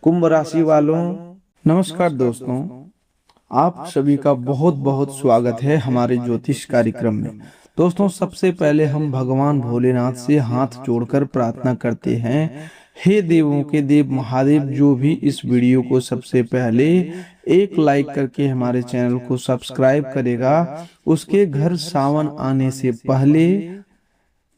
कुंभ राशि वालों, नमस्कार दोस्तों। आप सभी का बहुत बहुत स्वागत है हमारे ज्योतिष कार्यक्रम में। दोस्तों, सबसे पहले हम भगवान भोलेनाथ से हाथ जोड़कर प्रार्थना करते हैं, हे देवों के देव महादेव, जो भी इस वीडियो को सबसे पहले एक लाइक करके हमारे चैनल को सब्सक्राइब करेगा, उसके घर सावन आने से पहले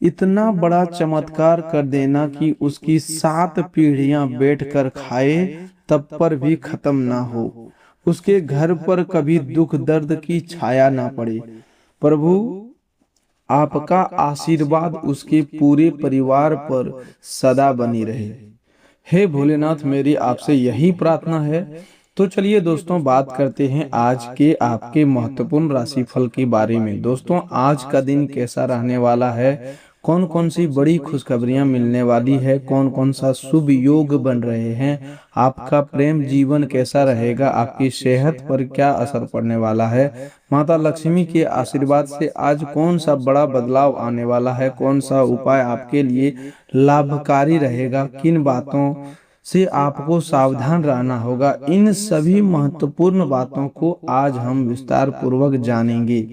इतना बड़ा चमत्कार कर देना कि उसकी 7 पीढ़ियां बैठकर खाए तब पर भी खत्म ना हो, उसके घर पर कभी दुख दर्द की छाया ना पड़े। प्रभु, आपका आशीर्वाद उसके पूरे परिवार पर सदा बनी रहे। हे भोलेनाथ, मेरी आपसे यही प्रार्थना है। तो चलिए दोस्तों, बात करते हैं आज के आपके महत्वपूर्ण राशिफल के बारे में। दोस्तों, आज का दिन कैसा रहने वाला है, कौन कौन सी बड़ी खुशखबरियां मिलने वाली है, कौन कौन सा शुभ योग बन रहे हैं, आपका प्रेम जीवन कैसा रहेगा, आपकी सेहत पर क्या असर पड़ने वाला है, माता लक्ष्मी के आशीर्वाद से आज कौन सा बड़ा बदलाव आने वाला है, कौन सा उपाय आपके लिए लाभकारी रहेगा, किन बातों से आपको सावधान रहना होगा, इन सभी महत्वपूर्ण बातों को आज हम विस्तार पूर्वक जानेंगे।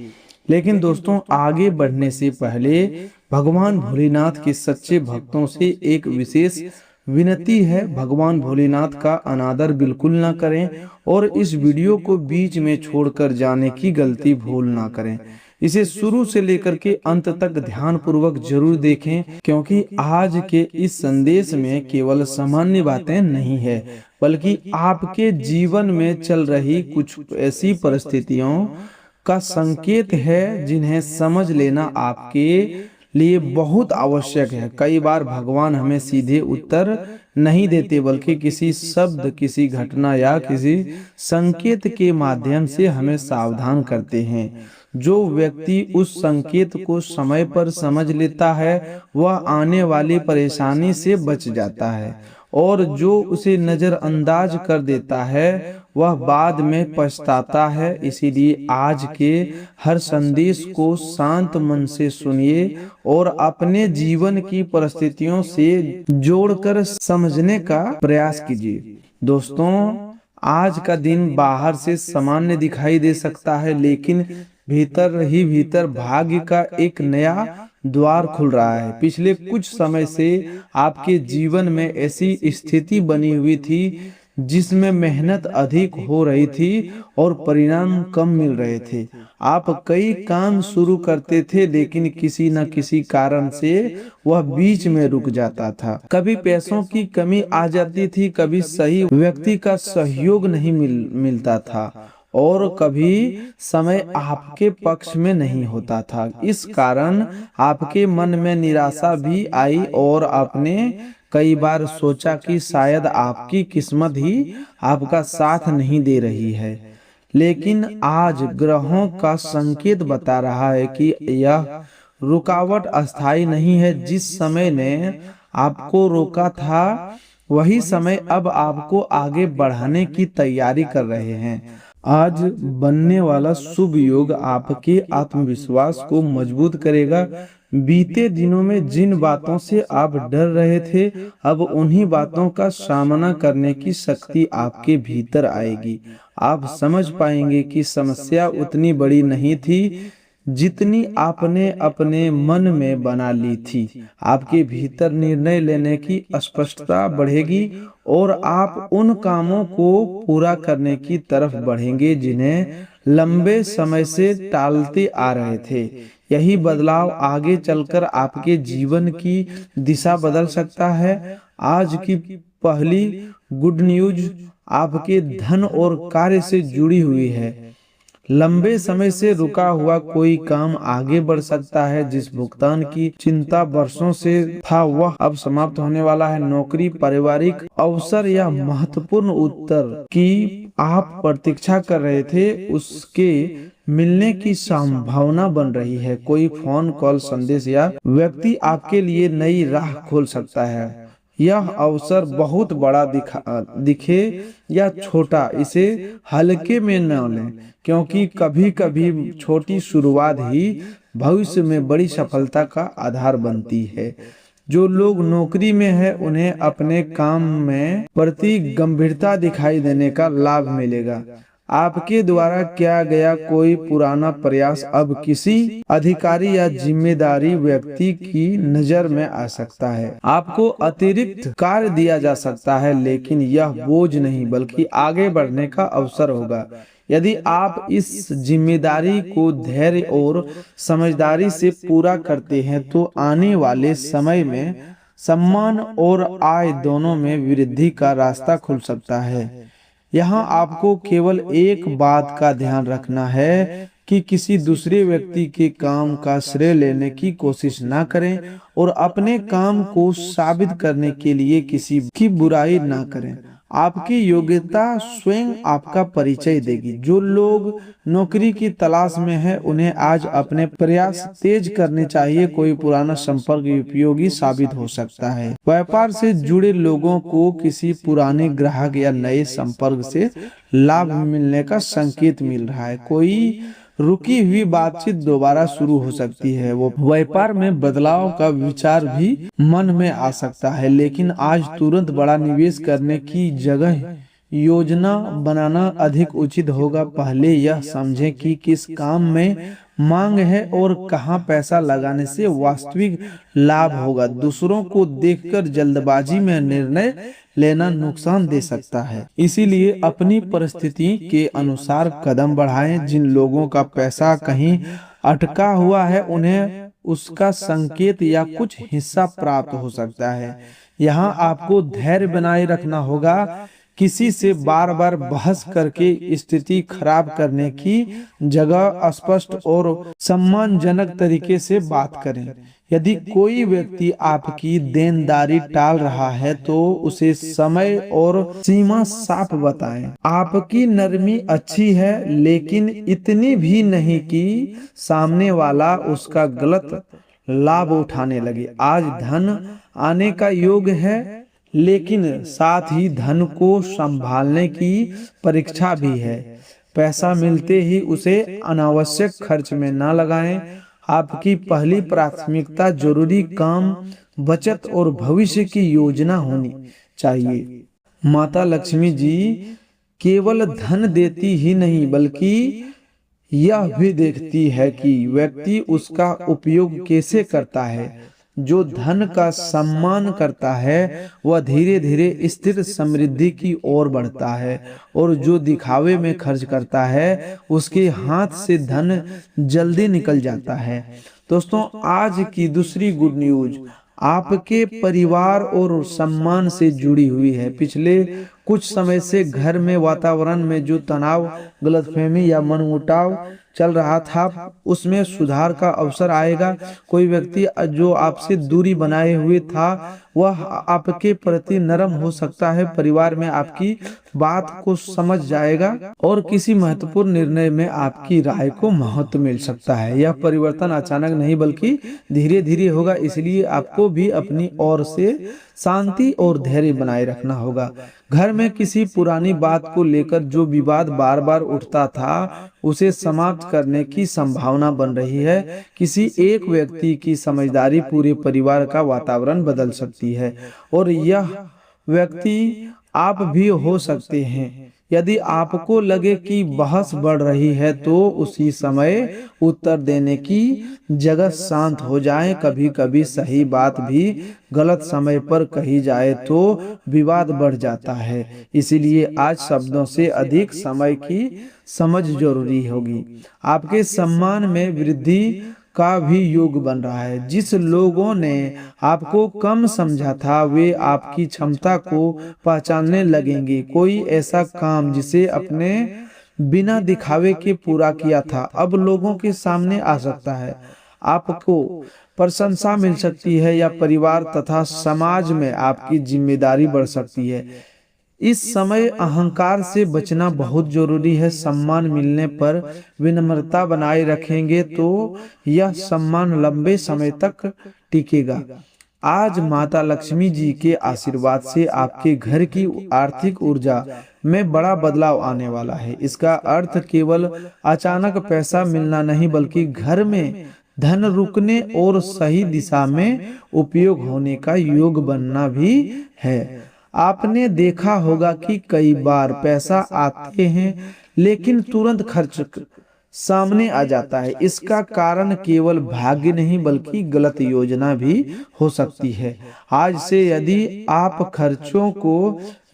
लेकिन दोस्तों, आगे बढ़ने से पहले भगवान भोलेनाथ के सच्चे भक्तों से एक विशेष विनती है। भगवान भोलेनाथ का अनादर बिल्कुल ना करें और इस वीडियो को बीच में छोड़कर जाने की गलती भूल ना करें। इसे शुरू से लेकर के अंत तक ध्यान पूर्वक जरूर देखें, क्योंकि आज के इस संदेश में केवल सामान्य बातें नहीं है, बल्कि आपके जीवन में चल रही कुछ ऐसी परिस्थितियों का संकेत है जिन्हें समझ लेना आपके लिए बहुत आवश्यक है। कई बार भगवान हमें सीधे उत्तर नहीं देते, बल्कि किसी शब्द, किसी घटना या किसी संकेत के माध्यम से हमें सावधान करते हैं। जो व्यक्ति उस संकेत को समय पर समझ लेता है, वह आने वाली परेशानी से बच जाता है, और जो उसे नजरअंदाज कर देता है वह बाद में पछताता है। इसीलिए आज के हर संदेश को शांत मन से सुनिए और अपने जीवन की परिस्थितियों से जोड़कर समझने का प्रयास कीजिए। दोस्तों, आज का दिन बाहर से सामान्य दिखाई दे सकता है, लेकिन भीतर ही भीतर भाग्य का एक नया द्वार खुल रहा है। पिछले कुछ समय से आपके जीवन में ऐसी स्थिति बनी हुई थी जिसमें मेहनत अधिक हो रही थी और परिणाम कम मिल रहे थे। आप कई काम शुरू करते थे, लेकिन किसी न किसी कारण से वह बीच में रुक जाता था। कभी पैसों की कमी आ जाती थी, कभी सही व्यक्ति का सहयोग नहीं मिलता था, और कभी समय आपके पक्ष में नहीं होता था। इस कारण आपके मन में निराशा भी आई और आपने कई बार सोचा कि शायद आपकी किस्मत ही आपका साथ नहीं दे रही है। लेकिन आज ग्रहों का संकेत बता रहा है कि यह रुकावट अस्थायी नहीं है। जिस समय ने आपको रोका था, वही समय अब आपको आगे बढ़ाने की तैयारी कर रहे हैं। आज बनने वाला शुभ योग आपके आत्मविश्वास को मजबूत करेगा। बीते दिनों में जिन बातों से आप डर रहे थे, अब उन्हीं बातों का सामना करने की शक्ति आपके भीतर आएगी। आप समझ पाएंगे कि समस्या उतनी बड़ी नहीं थी जितनी आपने अपने मन में बना ली थी। आपके भीतर निर्णय लेने की स्पष्टता बढ़ेगी और आप उन कामों को पूरा करने की तरफ बढ़ेंगे जिन्हें लंबे समय से टालते आ रहे थे। यही बदलाव आगे चलकर आपके जीवन की दिशा बदल सकता है। आज की पहली गुड न्यूज आपके धन और कार्य से जुड़ी हुई है। लंबे समय से रुका हुआ कोई काम आगे बढ़ सकता है। जिस भुगतान की चिंता वर्षों से था, वह अब समाप्त होने वाला है। नौकरी, पारिवारिक अवसर या महत्वपूर्ण उत्तर की आप प्रतीक्षा कर रहे थे, उसके मिलने की संभावना बन रही है। कोई फोन कॉल, संदेश या व्यक्ति आपके लिए नई राह खोल सकता है। यह अवसर बहुत बड़ा दिखे या छोटा, इसे हल्के में न लें, क्योंकि कभी कभी छोटी शुरुआत ही भविष्य में बड़ी सफलता का आधार बनती है। जो लोग नौकरी में है उन्हें अपने काम में प्रति गंभीरता दिखाई देने का लाभ मिलेगा। आपके द्वारा किया गया कोई पुराना प्रयास अब किसी अधिकारी या जिम्मेदारी व्यक्ति की नजर में आ सकता है। आपको अतिरिक्त कार्य दिया जा सकता है, लेकिन यह बोझ नहीं बल्कि आगे बढ़ने का अवसर होगा। यदि आप इस जिम्मेदारी को धैर्य और समझदारी से पूरा करते हैं तो आने वाले समय में सम्मान और आय दोनों में वृद्धि का रास्ता खुल सकता है। यहाँ आपको केवल एक बात का ध्यान रखना है कि किसी दूसरे व्यक्ति के काम का श्रेय लेने की कोशिश ना करें और अपने काम को साबित करने के लिए किसी की बुराई ना करें। आपकी योग्यता स्वयं आपका परिचय देगी। जो लोग नौकरी की तलाश में हैं, उन्हें आज अपने प्रयास तेज करने चाहिए। कोई पुराना संपर्क उपयोगी साबित हो सकता है। व्यापार से जुड़े लोगों को किसी पुराने ग्राहक या नए संपर्क से लाभ मिलने का संकेत मिल रहा है। कोई रुकी हुई बातचीत दोबारा शुरू हो सकती है। वो व्यापार में बदलाव का विचार भी मन में आ सकता है, लेकिन आज तुरंत बड़ा निवेश करने की जगह योजना बनाना अधिक उचित होगा। पहले यह समझें कि किस काम में मांग है और कहां पैसा लगाने से वास्तविक लाभ होगा। दूसरों को देखकर जल्दबाजी में निर्णय लेना नुकसान दे सकता है, इसीलिए अपनी परिस्थिति के अनुसार कदम बढ़ाएं। जिन लोगों का पैसा कहीं अटका हुआ है, उन्हें उसका संकेत या कुछ हिस्सा प्राप्त हो सकता है। यहाँ आपको धैर्य बनाए रखना होगा। किसी से बार बार बहस करके स्थिति खराब करने की जगह स्पष्ट और सम्मानजनक तरीके से बात करें। यदि कोई व्यक्ति आपकी देनदारी टाल रहा है तो उसे समय और सीमा साफ बताएं। आपकी नरमी अच्छी है, लेकिन इतनी भी नहीं कि सामने वाला उसका गलत लाभ उठाने लगे। आज धन आने का योग है, लेकिन साथ ही धन को संभालने की परीक्षा भी है। पैसा मिलते ही उसे अनावश्यक खर्च में ना लगाएं। आपकी पहली प्राथमिकता जरूरी काम, बचत और भविष्य की योजना होनी चाहिए। माता लक्ष्मी जी केवल धन देती ही नहीं, बल्कि यह भी देखती है कि व्यक्ति उसका उपयोग कैसे करता है। जो धन का सम्मान करता है वह धीरे धीरे स्थिर समृद्धि की ओर बढ़ता है, और जो दिखावे में खर्च करता है उसके हाथ से धन जल्दी निकल जाता है। दोस्तों, आज की दूसरी गुड न्यूज आपके परिवार और सम्मान से जुड़ी हुई है। पिछले कुछ समय से घर में वातावरण में जो तनाव, गलतफहमी या मनमुटाव चल रहा था, उसमें सुधार का अवसर आएगा। कोई व्यक्ति जो आपसे दूरी बनाए हुए था वह आपके प्रति नरम हो सकता है। परिवार में आपकी बात को समझ जाएगा और किसी महत्वपूर्ण निर्णय में आपकी राय को महत्व मिल सकता है। यह परिवर्तन अचानक नहीं बल्कि धीरे धीरे होगा, इसलिए आपको भी अपनी ओर से शांति और धैर्य बनाए रखना होगा। घर में किसी पुरानी बात को लेकर जो विवाद बार बार उठता था, उसे समाप्त करने की संभावना बन रही है। किसी एक व्यक्ति की समझदारी पूरे परिवार का वातावरण बदल सकती है, और यह व्यक्ति आप भी हो सकते हैं। यदि आपको लगे कि बहस बढ़ रही है तो उसी समय उत्तर देने की जगह शांत हो जाएं। कभी कभी सही बात भी गलत समय पर कही जाए तो विवाद बढ़ जाता है, इसीलिए आज शब्दों से अधिक समय की समझ जरूरी होगी। आपके सम्मान में वृद्धि का भी योग बन रहा है। जिस लोगों ने आपको कम समझा था वे आपकी क्षमता को पहचानने लगेंगे। कोई ऐसा काम जिसे अपने बिना दिखावे के पूरा किया था अब लोगों के सामने आ सकता है। आपको प्रशंसा मिल सकती है या परिवार तथा समाज में आपकी जिम्मेदारी बढ़ सकती है। इस समय अहंकार से बचना बहुत जरूरी है। सम्मान मिलने पर विनम्रता बनाए रखेंगे तो यह सम्मान लंबे समय तक टिकेगा। आज माता लक्ष्मी जी के आशीर्वाद से आपके घर की आर्थिक ऊर्जा में बड़ा बदलाव आने वाला है। इसका अर्थ केवल अचानक पैसा मिलना नहीं बल्कि घर में धन रुकने और सही दिशा में उपयोग होने का योग बनना भी है। आपने देखा होगा कि कई बार पैसा आते हैं लेकिन तुरंत खर्च सामने आ जाता है। इसका कारण केवल भाग्य नहीं बल्कि गलत योजना भी हो सकती है। आज से यदि आप खर्चों को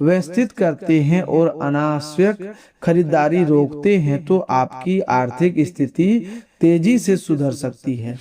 व्यवस्थित करते हैं और अनावश्यक खरीदारी रोकते हैं तो आपकी आर्थिक स्थिति तेजी से सुधर सकती है।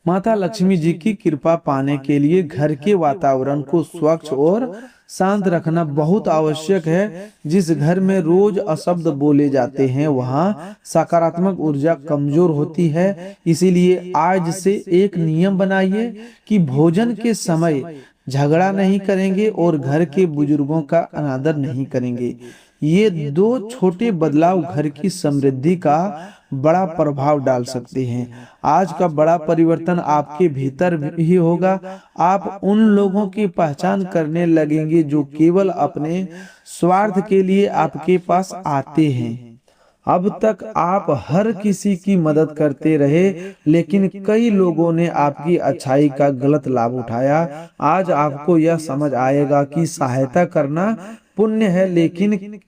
माता लक्ष्मी जी की कृपा पाने के लिए घर के वातावरण को स्वच्छ और शांत रखना बहुत आवश्यक है। जिस घर में रोज अशब्द बोले जाते हैं वहाँ सकारात्मक ऊर्जा कमजोर होती है। इसीलिए आज से एक नियम बनाइए कि भोजन के समय झगड़ा नहीं करेंगे और घर के बुजुर्गों का अनादर नहीं करेंगे। ये दो छोटे बदलाव घर की समृद्धि का बड़ा प्रभाव डाल सकते हैं। आज का बड़ा परिवर्तन आपके भीतर ही होगा। आप उन लोगों की पहचान करने लगेंगे जो केवल अपने स्वार्थ के लिए आपके पास आते हैं। अब तक आप हर किसी की मदद करते रहे लेकिन कई लोगों ने आपकी अच्छाई का गलत लाभ उठाया। आज आपको यह समझ आएगा कि सहायता करना पुण्य है लेकिन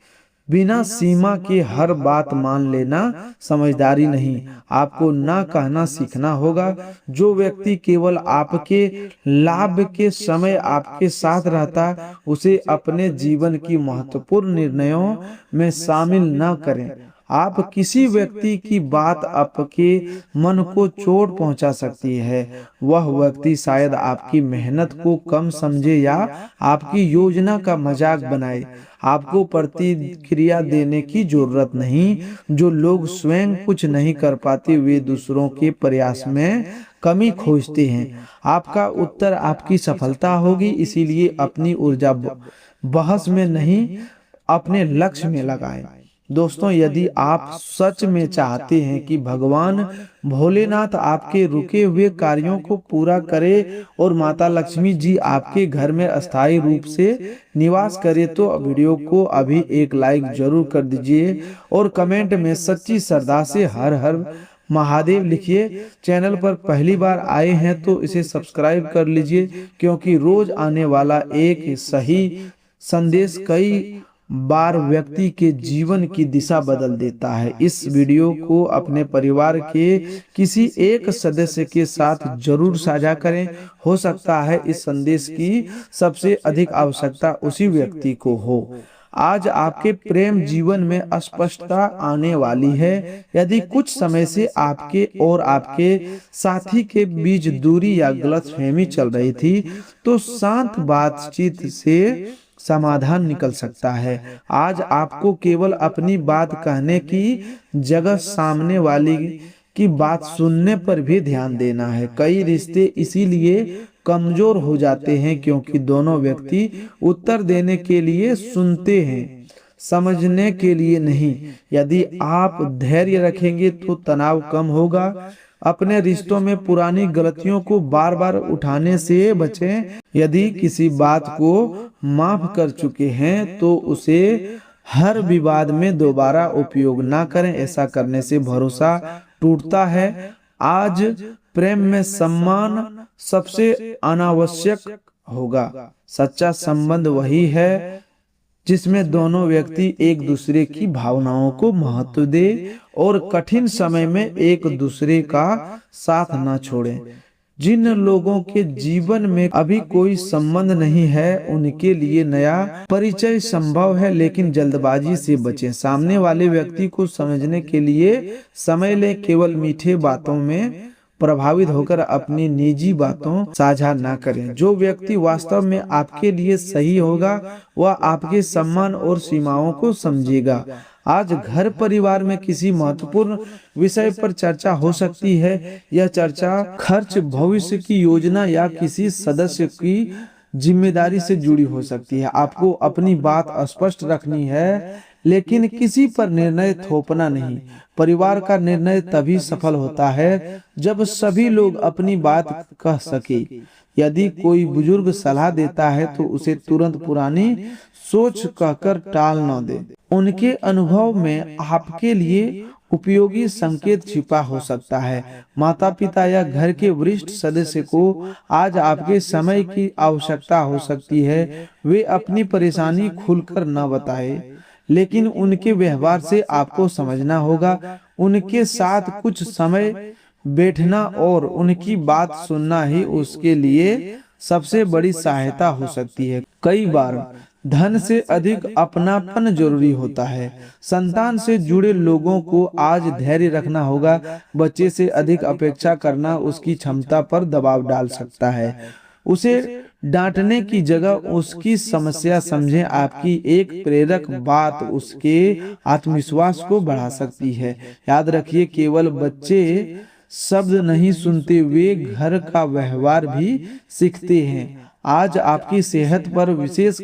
बिना सीमा के हर बात मान लेना समझदारी नहीं। आपको ना कहना सीखना होगा। जो व्यक्ति केवल आपके लाभ के समय आपके साथ रहता उसे अपने जीवन की महत्वपूर्ण निर्णयों में शामिल न करें। आप किसी व्यक्ति की बात आपके मन को चोट पहुंचा सकती है। वह व्यक्ति शायद आपकी मेहनत को कम समझे या आपकी योजना का मजाक बनाए। आपको प्रतिक्रिया देने की जरूरत नहीं। जो लोग स्वयं कुछ नहीं कर पाते वे दूसरों के प्रयास में कमी खोजते हैं। आपका उत्तर आपकी सफलता होगी। इसीलिए अपनी ऊर्जा बहस में नहीं अपने लक्ष्य में लगाएं। दोस्तों, यदि आप सच में चाहते हैं कि भगवान भोलेनाथ आपके रुके हुए कार्यों को पूरा करे और माता लक्ष्मी जी आपके घर में अस्थायी रूप से निवास करे तो वीडियो को अभी एक लाइक जरूर कर दीजिए और कमेंट में सच्ची श्रद्धा से हर हर महादेव लिखिए। चैनल पर पहली बार आए हैं तो इसे सब्सक्राइब कर लीजिए क्योंकि रोज आने वाला एक सही संदेश कई बार व्यक्ति के जीवन की दिशा बदल देता है। इस वीडियो को अपने परिवार के किसी एक सदस्य के साथ जरूर साझा करें। हो सकता है इस संदेश की सबसे अधिक आवश्यकता उसी व्यक्ति को हो। आज आपके प्रेम जीवन में अस्पष्टता आने वाली है। यदि कुछ समय से आपके और आपके साथी के बीच दूरी या गलतफहमी चल रही थी तो शांत बातचीत से समाधान निकल सकता है। आज आपको केवल अपनी बात कहने की जगह सामने वाली की बात सुनने पर भी ध्यान देना है। कई रिश्ते इसीलिए कमजोर हो जाते हैं क्योंकि दोनों व्यक्ति उत्तर देने के लिए सुनते हैं, समझने के लिए नहीं। यदि आप धैर्य रखेंगे तो तनाव कम होगा। अपने रिश्तों में पुरानी गलतियों को बार बार उठाने से बचें। यदि किसी बात को माफ कर चुके हैं तो उसे हर विवाद में दोबारा उपयोग ना करें। ऐसा करने से भरोसा टूटता है। आज प्रेम में सम्मान सबसे अनावश्यक होगा। सच्चा संबंध वही है जिसमें दोनों व्यक्ति एक दूसरे की भावनाओं को महत्व दे और कठिन समय में एक दूसरे का साथ न छोड़ें। जिन लोगों के जीवन में अभी कोई संबंध नहीं है उनके लिए नया परिचय संभव है लेकिन जल्दबाजी से बचें। सामने वाले व्यक्ति को समझने के लिए समय लें। केवल मीठे बातों में प्रभावित होकर अपनी निजी बातों साझा ना करें। जो व्यक्ति वास्तव में आपके लिए सही होगा वह आपके सम्मान और सीमाओं को समझेगा। आज घर परिवार में किसी महत्वपूर्ण विषय पर चर्चा हो सकती है। यह चर्चा खर्च, भविष्य की योजना या किसी सदस्य की जिम्मेदारी से जुड़ी हो सकती है। आपको अपनी बात स्पष्ट रखनी है लेकिन किसी पर निर्णय थोपना नहीं। परिवार का निर्णय तभी सफल होता है जब सभी लोग अपनी बात कह सके। यदि कोई बुजुर्ग सलाह देता है तो उसे तुरंत पुरानी सोच कहकर टाल न दे। उनके अनुभव में आपके लिए उपयोगी संकेत छिपा हो सकता है। माता पिता या घर के वरिष्ठ सदस्य को आज आपके समय की आवश्यकता हो सकती है। वे अपनी परेशानी खुलकर न बताए, लेकिन उनके व्यवहार से आपको समझना होगा। उनके साथ कुछ समय बैठना और उनकी बात सुनना ही उसके लिए सबसे बड़ी सहायता हो सकती है। कई बार धन से अधिक अपनापन जरूरी होता है। संतान से जुड़े लोगों को आज धैर्य रखना होगा। बच्चे से अधिक अपेक्षा करना उसकी क्षमता पर दबाव डाल सकता है। उसे डांटने की जगह उसकी समस्या समझें। आपकी एक प्रेरक बात उसके आत्मविश्वास को बढ़ा सकती है। याद रखिए, केवल बच्चे शब्द नहीं सुनते, वे घर का व्यवहार भी सीखते हैं। आज आपकी सेहत पर विशेष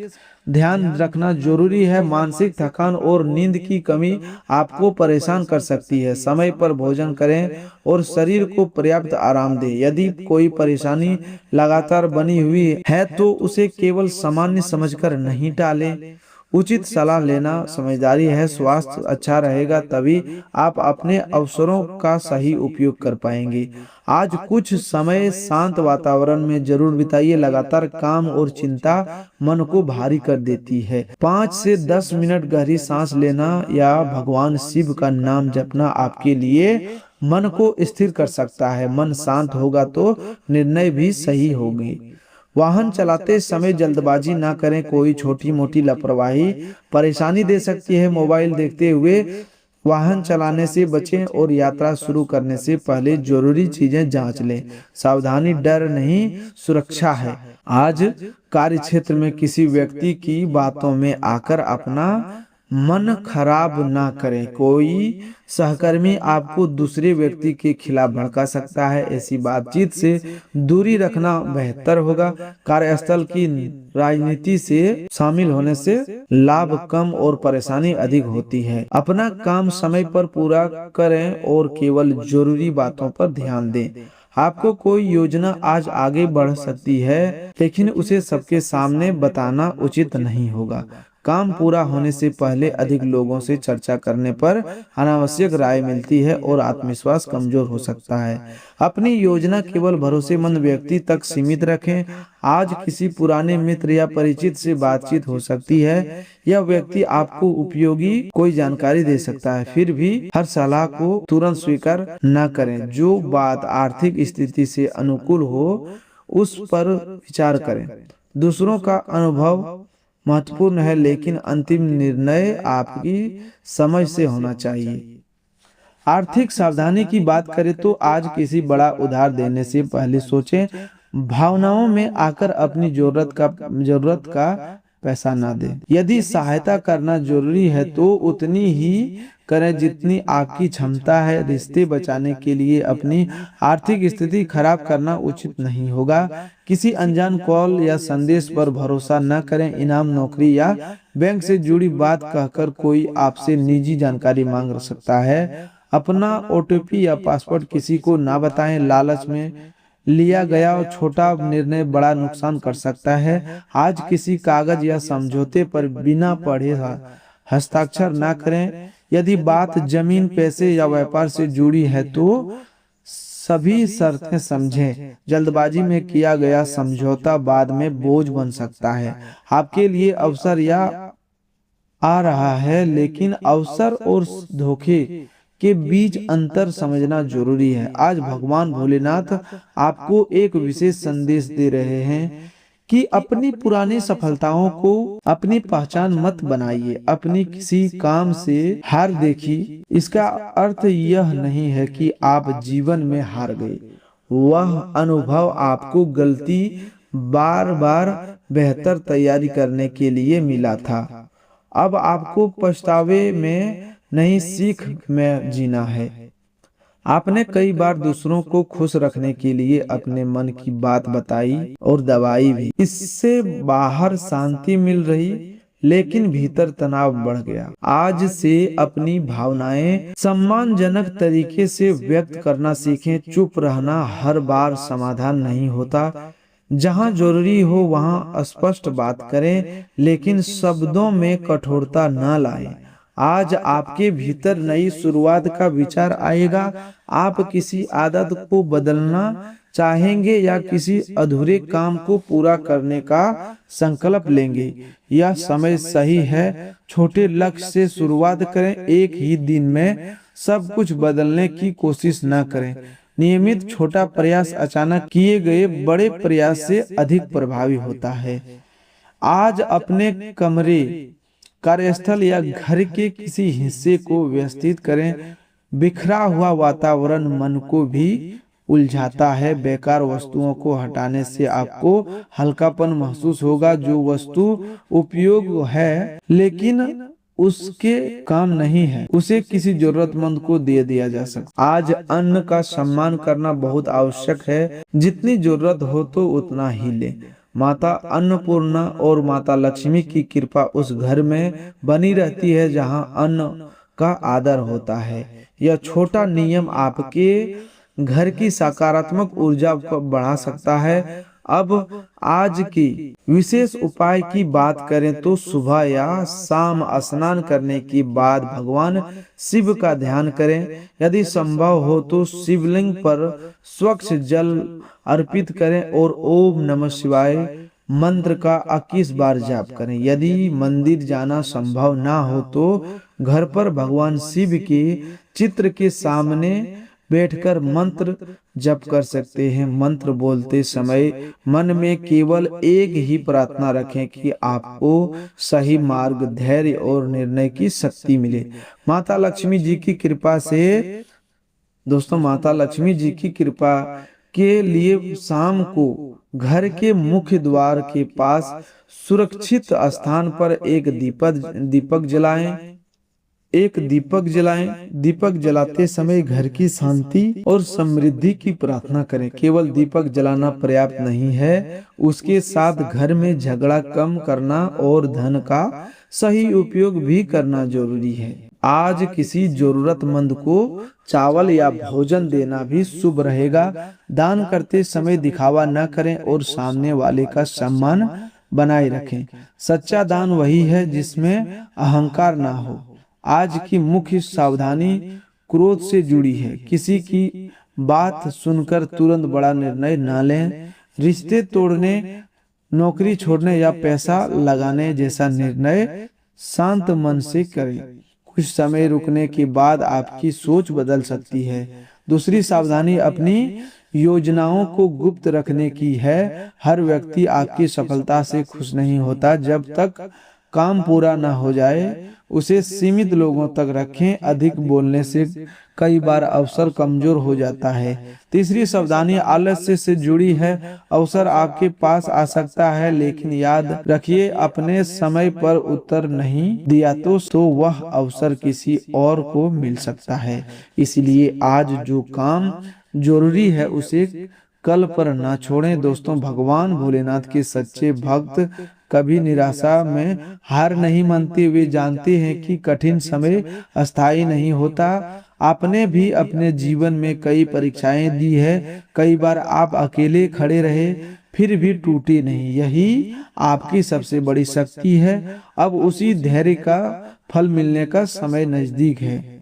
ध्यान रखना जरूरी है। मानसिक थकान और नींद की कमी आपको परेशान कर सकती है। समय पर भोजन करें और शरीर को पर्याप्त आराम दें। यदि कोई परेशानी लगातार बनी हुई है तो उसे केवल सामान्य समझकर नहीं टालें। उचित सलाह लेना समझदारी है। स्वास्थ्य अच्छा रहेगा तभी आप अपने अवसरों का सही उपयोग कर पाएंगे। आज कुछ समय शांत वातावरण में जरूर बिताइए। लगातार काम और चिंता मन को भारी कर देती है। 5 से 10 मिनट गहरी सांस लेना या भगवान शिव का नाम जपना आपके लिए मन को स्थिर कर सकता है। मन शांत होगा तो निर्णय भी सही होंगे। वाहन चलाते समय जल्दबाजी ना करें। कोई छोटी मोटी लापरवाही परेशानी दे सकती है। मोबाइल देखते हुए वाहन चलाने से बचें और यात्रा शुरू करने से पहले जरूरी चीजें जांच लें। सावधानी डर नहीं, सुरक्षा है। आज कार्य क्षेत्र में किसी व्यक्ति की बातों में आकर अपना मन खराब ना करें। कोई सहकर्मी आपको दूसरे व्यक्ति के खिलाफ भड़का सकता है। ऐसी बातचीत से दूरी रखना बेहतर होगा। कार्यस्थल की राजनीति से शामिल होने से लाभ कम और परेशानी अधिक होती है। अपना काम समय पर पूरा करें और केवल जरूरी बातों पर ध्यान दें। आपको कोई योजना आज आगे बढ़ सकती है, लेकिन उसे सबके सामने बताना उचित नहीं होगा। काम पूरा होने से पहले अधिक लोगों से चर्चा करने पर अनावश्यक राय मिलती है और आत्मविश्वास कमजोर हो सकता है। अपनी योजना केवल भरोसेमंद व्यक्ति तक सीमित रखें। आज किसी पुराने मित्र या परिचित से बातचीत हो सकती है। यह व्यक्ति आपको उपयोगी कोई जानकारी दे सकता है। फिर भी हर सलाह को तुरंत स्वीकार न करें। जो बात आर्थिक स्थिति से अनुकूल हो उस पर विचार करें। दूसरों का अनुभव महत्वपूर्ण है, लेकिन अंतिम निर्णय आपकी समझ से होना चाहिए। आर्थिक सावधानी की बात करें तो आज किसी बड़ा उधार देने से पहले सोचें। भावनाओं में आकर अपनी जरूरत का पैसा ना दें। यदि सहायता करना जरूरी है तो उतनी ही करें जितनी आपकी क्षमता है। रिश्ते बचाने के लिए अपनी आर्थिक स्थिति खराब करना उचित नहीं होगा। किसी अनजान कॉल या संदेश पर भरोसा न करें। इनाम, नौकरी या बैंक से जुड़ी बात कहकर कोई आपसे निजी जानकारी मांग सकता है। अपना ओटीपी या पासवर्ड किसी को ना बताएं। लालच में लिया गया छोटा निर्णय बड़ा नुकसान कर सकता है। आज किसी कागज या समझौते पर बिना पढ़े हस्ताक्षर ना करें। यदि बात जमीन, पैसे या व्यापार से जुड़ी है तो सभी शर्तें समझें। जल्दबाजी में किया गया समझौता बाद में बोझ बन सकता है। आपके लिए अवसर या आ रहा है, लेकिन अवसर और धोखे के बीच अंतर समझना जरूरी है। आज भगवान भोलेनाथ आपको एक विशेष संदेश दे रहे हैं कि अपनी पुरानी सफलताओं को अपनी पहचान मत बनाइए। अपनी किसी काम से हार देखी, इसका अर्थ यह नहीं है कि आप जीवन में हार गए। वह अनुभव आपको गलती बार बार बेहतर तैयारी करने के लिए मिला था। अब आपको पछतावे में नहीं, सीख में जीना है। आपने कई बार दूसरों को खुश रखने के लिए अपने मन की बात बताई और दबाई भी। इससे बाहर शांति मिल रही, लेकिन भीतर तनाव बढ़ गया। आज से अपनी भावनाएं सम्मानजनक तरीके से व्यक्त करना सीखें। चुप रहना हर बार समाधान नहीं होता। जहां जरूरी हो वहां स्पष्ट बात करें, लेकिन शब्दों में कठोरता न लाएं। आज आपके भीतर नई शुरुआत का विचार आएगा। आप किसी आदत को बदलना चाहेंगे या किसी अधूरे काम को पूरा करने का संकल्प लेंगे। यह समय सही है। छोटे लक्ष्य से शुरुआत करें। एक ही दिन में सब कुछ बदलने की कोशिश न करें। नियमित छोटा प्रयास अचानक किए गए बड़े प्रयास से अधिक प्रभावी होता है। आज अपने कमरे, कार्यस्थल या घर के किसी हिस्से को व्यवस्थित करें। बिखरा हुआ वातावरण मन को भी उलझाता है। बेकार वस्तुओं को हटाने से आपको हल्कापन महसूस होगा। जो वस्तु उपयोग है लेकिन उसके काम नहीं है, उसे किसी जरूरतमंद को दे दिया जा सकता। आज अन्न का सम्मान करना बहुत आवश्यक है। जितनी जरूरत हो तो उतना ही ले। माता अन्नपूर्णा और माता लक्ष्मी की कृपा उस घर में बनी रहती है जहां अन्न का आदर होता है। यह छोटा नियम आपके घर की सकारात्मक ऊर्जा को बढ़ा सकता है। अब आज की विशेष उपाय की बात करें तो सुबह या शाम स्नान करने के बाद भगवान शिव का ध्यान करें। यदि संभव हो तो शिवलिंग पर स्वच्छ जल अर्पित करें और ओम नमः शिवाय मंत्र का 21 बार जाप करें। यदि मंदिर जाना संभव ना हो तो घर पर भगवान शिव के चित्र के सामने बैठकर मंत्र जप कर सकते हैं। मंत्र बोलते समय मन में केवल एक ही प्रार्थना रखें कि आपको सही मार्ग, धैर्य और निर्णय की शक्ति मिले। माता लक्ष्मी जी की कृपा से दोस्तों, माता लक्ष्मी जी की कृपा के लिए शाम को घर के मुख्य द्वार के पास सुरक्षित स्थान पर एक दीपक जलाएं। दीपक जलाते समय घर की शांति और समृद्धि की प्रार्थना करें। केवल दीपक जलाना पर्याप्त नहीं है, उसके साथ घर में झगड़ा कम करना और धन का सही उपयोग भी करना जरूरी है। आज किसी जरूरतमंद को चावल या भोजन देना भी शुभ रहेगा। दान करते समय दिखावा न करें और सामने वाले का सम्मान बनाए रखें। सच्चा दान वही है जिसमें अहंकार ना हो। आज की मुख्य सावधानी क्रोध से जुड़ी है। किसी की बात सुनकर तुरंत बड़ा निर्णय न लें। रिश्ते तोड़ने, नौकरी छोड़ने या पैसा लगाने जैसा निर्णय शांत मन से करें। कुछ समय रुकने के बाद आपकी सोच बदल सकती है। दूसरी सावधानी अपनी योजनाओं को गुप्त रखने की है। हर व्यक्ति आपकी सफलता से खुश नहीं होता। जब तक काम पूरा न हो जाए उसे सीमित लोगों तक रखें। अधिक बोलने से कई बार अवसर कमजोर हो जाता है। तीसरी सावधानी आलस्य से जुड़ी है। अवसर आपके पास आ सकता है लेकिन याद रखिए, अपने समय पर उत्तर नहीं दिया तो वह अवसर किसी और को मिल सकता है। इसलिए आज जो काम जरूरी है उसे कल पर ना छोड़ें। दोस्तों, भगवान भोलेनाथ के सच्चे भक्त कभी निराशा में हार नहीं मानते। वे जानते हैं कि कठिन समय अस्थायी नहीं होता। आपने भी अपने जीवन में कई परीक्षाएं दी है। कई बार आप अकेले खड़े रहे फिर भी टूटे नहीं। यही आपकी सबसे बड़ी शक्ति है। अब उसी धैर्य का फल मिलने का समय नजदीक है।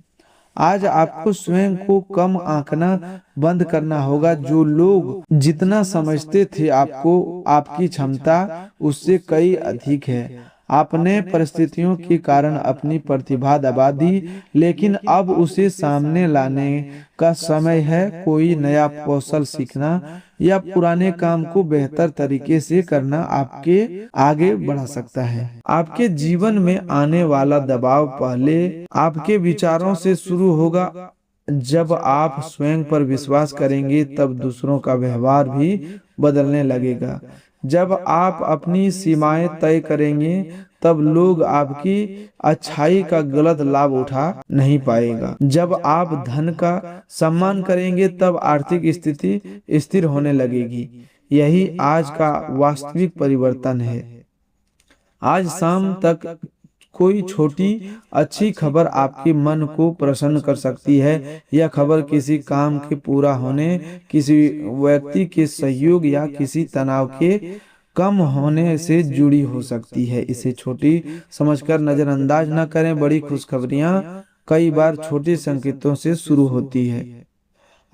आज आपको स्वयं को कम आंकना बंद करना होगा। जो लोग जितना समझते थे आपको, आपकी क्षमता उससे कई अधिक है। आपने परिस्थितियों के कारण अपनी प्रतिभा दबा दी, लेकिन अब उसे सामने लाने का समय है। कोई नया कौशल सीखना या पुराने काम को बेहतर तरीके से करना आपके आगे बढ़ा सकता है। आपके जीवन में आने वाला दबाव पहले आपके विचारों से शुरू होगा। जब आप स्वयं पर विश्वास करेंगे तब दूसरों का व्यवहार भी बदलने लगेगा। जब आप अपनी सीमाएं तय करेंगे तब लोग आपकी अच्छाई का गलत लाभ उठा नहीं पाएगा। जब आप धन का सम्मान करेंगे तब आर्थिक स्थिति स्थिर होने लगेगी। यही आज का वास्तविक परिवर्तन है। आज शाम तक कोई छोटी अच्छी खबर आपके मन को प्रसन्न कर सकती है। यह खबर किसी काम के पूरा होने, किसी व्यक्ति के सहयोग या किसी तनाव के कम होने से जुड़ी हो सकती है। इसे छोटी समझकर नजरअंदाज न करें। बड़ी खुशखबरियां कई बार छोटे संकेतों से शुरू होती है।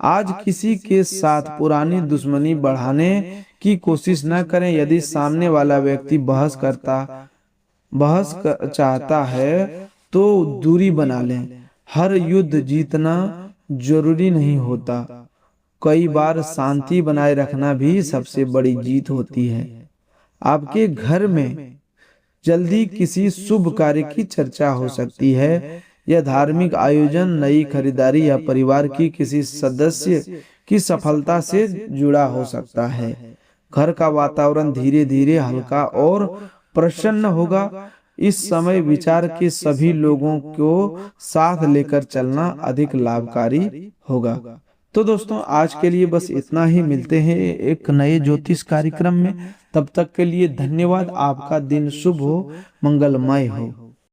आज किसी के साथ पुरानी दुश्मनी बढ़ाने की कोशिश न करें। यदि सामने वाला व्यक्ति चाहता है तो दूरी बना लें। हर युद्ध जीतना जरूरी नहीं होता। कई बार शांति बनाए रखना भी सबसे बड़ी जीत होती है। आपके घर में जल्दी किसी शुभ कार्य की चर्चा हो सकती है। यह धार्मिक आयोजन, नई खरीदारी या परिवार की किसी सदस्य की सफलता से जुड़ा हो सकता है। घर का वातावरण धीरे धीरे हल्का और प्रसन्न होगा। इस समय विचार के सभी लोगों को साथ लेकर चलना अधिक लाभकारी होगा। तो दोस्तों, आज के लिए बस इतना ही। मिलते हैं एक नए ज्योतिष कार्यक्रम में। तब तक के लिए धन्यवाद। आपका दिन शुभ हो, मंगलमय हो।